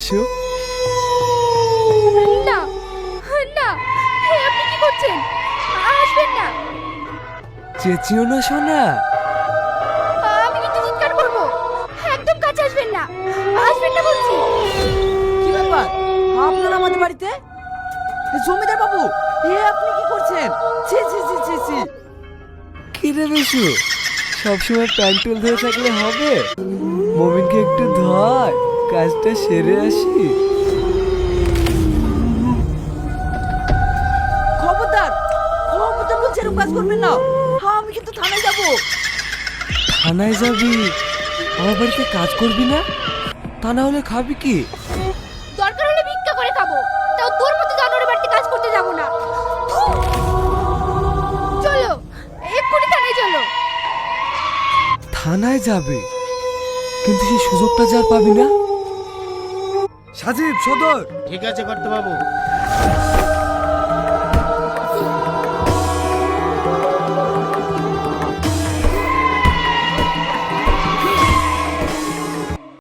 এসো। না না, আপনি কি করছেন? আসবেন না। চেঁচিও না সোনা। আমি কিন্তু চিৎকার করবো। একদম কাছে আসবেন না, আসবেন না বলছি। কি ব্যাপার আপনারা আমাদের বাড়িতে? জমিদার বাবু, আপনি কি করছেন? ছি ছি ছি ছি ছি। কি রে বিশু, সবসময় প্যান্টুল ধরে থাকলে হবে? মমিনকে একটু ধর, কাজটা সেরে আসি। খবরদার খবরদার বলছি, এরকম কাজ করবেন না। আমি কিন্তু থানায় যাব। থানায় যাবি? আমার বাড়িতে কাজ করবি না? তা না হলে খাবি কি? দরকার হলে ভিক্ষা করে খাবো, তাও তোর মতো জানোয়ারের বাড়িতে কাজ করতে যাব না। চলো এক্ষুনি থানায় চলো। থানায় যাবে, কিন্তু সেই সুযোগটা যার পাবি না। সাজিব সদর। ঠিক আছে কর্তা বাবু।